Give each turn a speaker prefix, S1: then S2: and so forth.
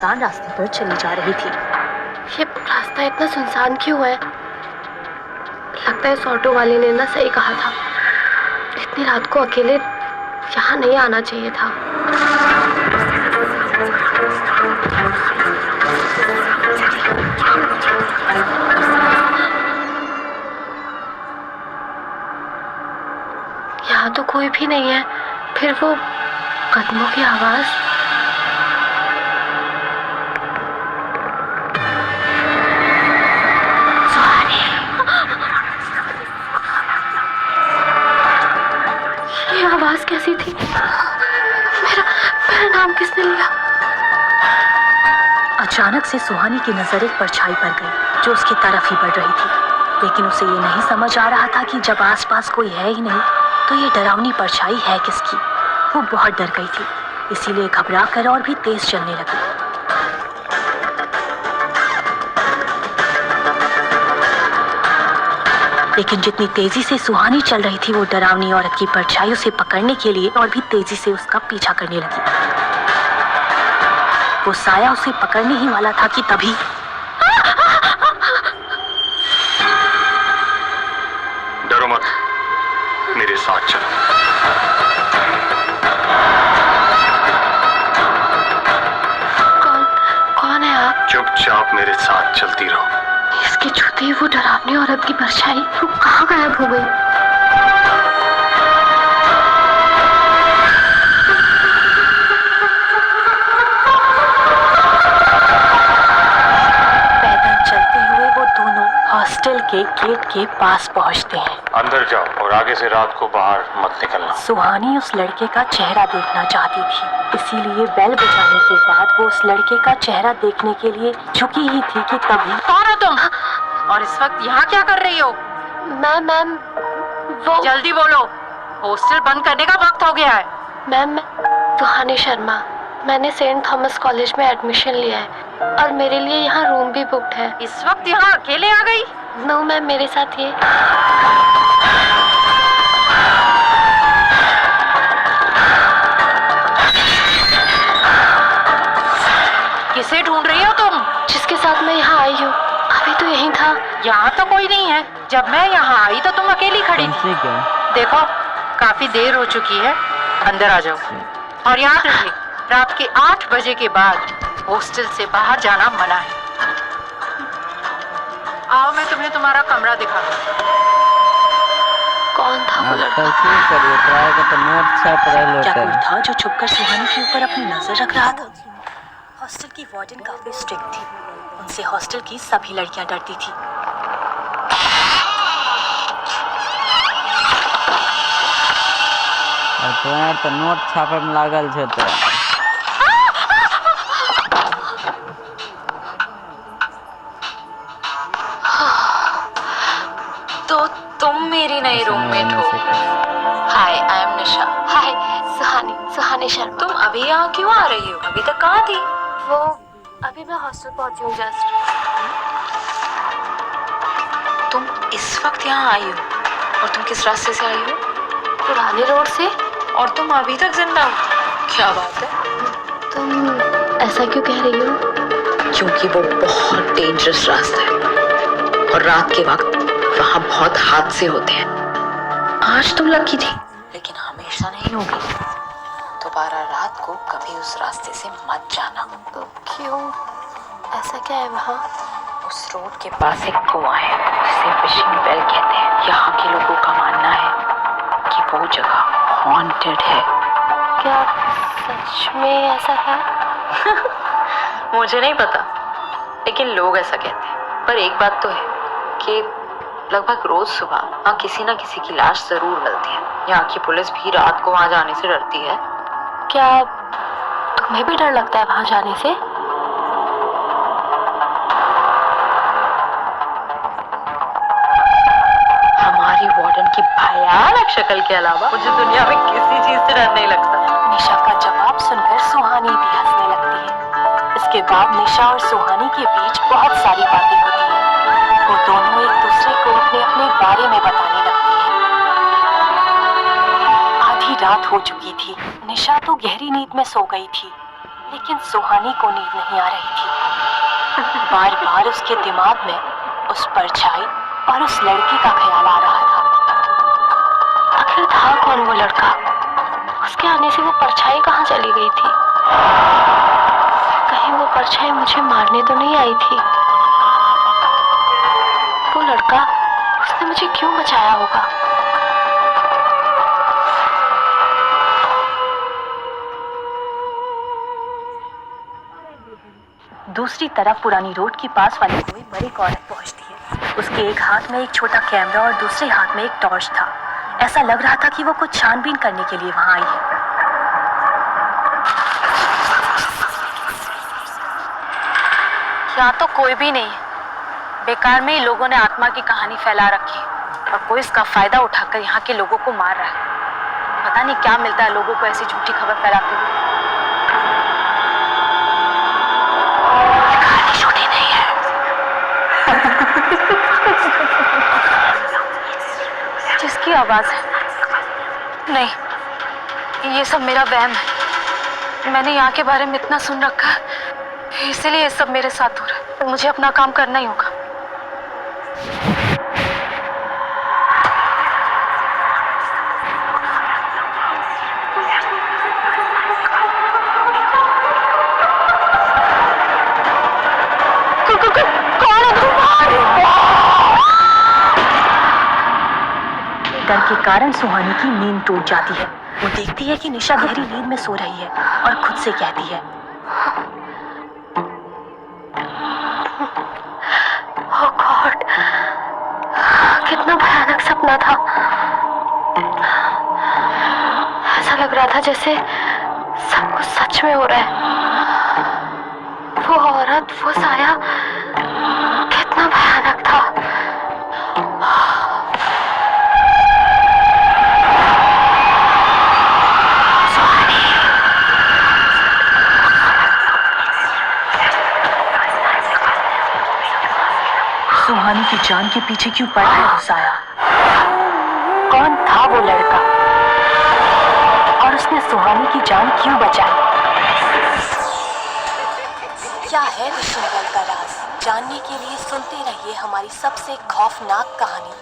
S1: सुनसान रास्ते पर चली जा रही थी।
S2: ये रास्ता इतना सुनसान क्यों है? लगता है इस ऑटो वाले ने ना सही कहा था, इतनी रात को अकेले यहाँ नहीं आना चाहिए था। यहाँ तो कोई भी नहीं है, फिर वो कदमों की आवाज। ये आवाज कैसी थी? मेरा नाम किसने लिया?
S1: अचानक से सुहानी की नजर एक परछाई पर गई जो उसकी तरफ ही बढ़ रही थी, लेकिन उसे ये नहीं समझ आ रहा था कि जब आसपास कोई है ही नहीं तो ये डरावनी परछाई है किसकी। वो बहुत डर गई थी, इसीलिए घबरा कर और भी तेज चलने लगी। लेकिन जितनी तेजी से सुहानी चल रही थी, वो डरावनी औरत की परछाई उसे पकड़ने के लिए और भी तेजी से उसका पीछा करने लगी। वो साया उसे पकड़ने ही वाला था कि तभी
S3: डरो मत, मेरे साथ चलो।
S2: कौन है आप?
S3: चुपचाप मेरे साथ चलती रहो।
S2: इसकी छूती वो डरावनी औरत की परछाई वो कहाँ गायब हो गई?
S1: पैदल चलते हुए वो दोनों हॉस्टल के गेट के पास पहुंचते हैं।
S3: अंदर जाओ और आगे से रात को बाहर मत निकलना।
S1: सुहानी उस लड़के का चेहरा देखना चाहती थी, इसीलिए बेल बजाने के बाद वो उस लड़के का चेहरा देखने के लिए झुकी ही थी कि तभी।
S4: कौन हो तुम? और इस वक्त यहाँ क्या कर रही हो?
S2: मैम वो
S4: जल्दी बोलो, हॉस्टल बंद करने का वक्त हो गया है।
S2: मैम सुहानी शर्मा, मैंने सेंट थॉमस कॉलेज में एडमिशन लिया है और मेरे लिए यहाँ रूम भी बुक्ड है।
S4: इस वक्त यहाँ अकेले आ गई?
S2: नो मैम, मेरे साथ ये।
S4: किसे ढूंढ रही हो तुम?
S2: जिसके साथ मैं यहाँ आई हूँ, अभी तो यहीं था।
S4: यहाँ तो कोई नहीं है। जब मैं यहाँ आई तो तुम अकेली खड़ी थी। देखो काफी देर हो चुकी है, अंदर आ जाओ। और याद रखिए, रात के 8 बजे के बाद हॉस्टल से बाहर जाना मना है। आओ मैं तुम्हें तुम्हारा कमरा दिखा दूं।
S2: कौन था वो लड़का?
S1: क्या कोई था जो छुपकर सुहानी के ऊपर अपनी नजर रख रहा था? हॉस्टल की वार्डन काफी स्ट्रिक्ट थी, उनसे हॉस्टल की सभी लड़कियां डरती थी।
S5: तो नोट छापे में लागल छै
S1: तो तुम मेरी नई रूममेट हो। हाय, आई एम निशा।
S2: हाय, सुहानी शर्मा।
S1: तुम अभी यहाँ क्यों आ रही हो? अभी तक कहाँ थी?
S2: वो अभी मैं हॉस्टल पहुंची हूँ जस्ट।
S1: तुम इस वक्त यहाँ आई हो? और तुम किस रास्ते से आई हो?
S2: पुराने रोड से।
S1: और तुम अभी तक जिंदा हो? क्या बात है?
S2: तुम ऐसा क्यों कह रही हो?
S1: क्योंकि वो बहुत डेंजरस रास्ता है और रात के वक्त वहाँ बहुत हादसे होते हैं। आज तुम लकी थी, लेकिन हमेशा नहीं होगी। दोबारा रात को कभी उस रास्ते से मत जाना।
S2: तो क्यों? ऐसा क्या है वहाँ?
S1: उस रोड के पास एक कुआं है जिसे फिशिंग वेल कहते हैं। यहाँ के लोगों का मानना है कि वो जगह हॉन्टेड है।
S2: क्या सच में ऐसा है?
S1: मुझे नहीं पता, लेकिन लोग ऐसा कहते हैं। पर एक बात तो है कि लगभग रोज सुबह वहाँ किसी न किसी की लाश जरूर मिलती है। यहाँ की पुलिस भी रात को वहाँ जाने से डरती है।
S2: क्या तुम्हें भी डर लगता है वहाँ जाने से?
S1: हमारी वार्डन की भयानक शक्ल के अलावा मुझे दुनिया में किसी चीज से डर नहीं लगता। निशा का जवाब सुनकर सुहानी भी हंसने लगती है। इसके बाद निशा और सुहानी के बीच बहुत सारी बातें होती हैं। वो दोनों एक दूसरे को अपने अपने बारे में बताने लगती हैं। आधी रात हो चुकी थी। निशा तो गहरी नींद में सो गई थी, लेकिन सुहानी को नींद नहीं आ रही थी। बार बार उसके दिमाग में उस परछाई और उस लड़के का ख्याल आ रहा था।
S2: आखिर था कौन वो लड़का? उसके आने से वो परछाई कहाँ चली गई थी? कहीं वो परछाई मुझे मारने तो नहीं आई थी? वो लड़का, उसने मुझे क्यों बचाया होगा?
S1: दूसरी तरफ पुरानी रोड के पास वाले कोई बड़ी औरत पहुंचती है। उसके एक हाथ में एक छोटा कैमरा और दूसरे हाथ में एक टॉर्च था। ऐसा लग रहा था कि वो कुछ छानबीन करने के लिए वहां आई है।
S2: यहाँ तो कोई भी नहीं है। बेकार में ही लोगों ने आत्मा की कहानी फैला रखी है और कोई इसका फायदा उठाकर यहाँ के लोगों को मार रहा है। पता नहीं क्या मिलता है लोगों को ऐसी झूठी खबर फैलाते हुए। कहानी झूठी नहीं है। जिसकी आवाज है? नहीं, ये सब मेरा वहम है। मैंने यहाँ के बारे में इतना सुन रखा है, इसलिए ये सब मेरे साथ हो रहा है। तो मुझे अपना काम करना ही होगा।
S1: डर के कारण सुहानी की नींद टूट जाती है। वो देखती है कि निशा गहरी नींद में सो रही है और खुद से कहती है,
S2: ओह गॉड, कितना भयानक सपना था। ऐसा लग रहा था जैसे सब कुछ सच में हो रहा है। वो औरत, वो साया, कितना भयानक था।
S1: सुहानी की जान के पीछे क्यों पड़ा है वो साया? कौन था वो लड़का और उसने सुहानी की जान क्यों बचाई? क्या है विष्णुदल का राज? जानने के लिए सुनते रहिए हमारी सबसे खौफनाक कहानी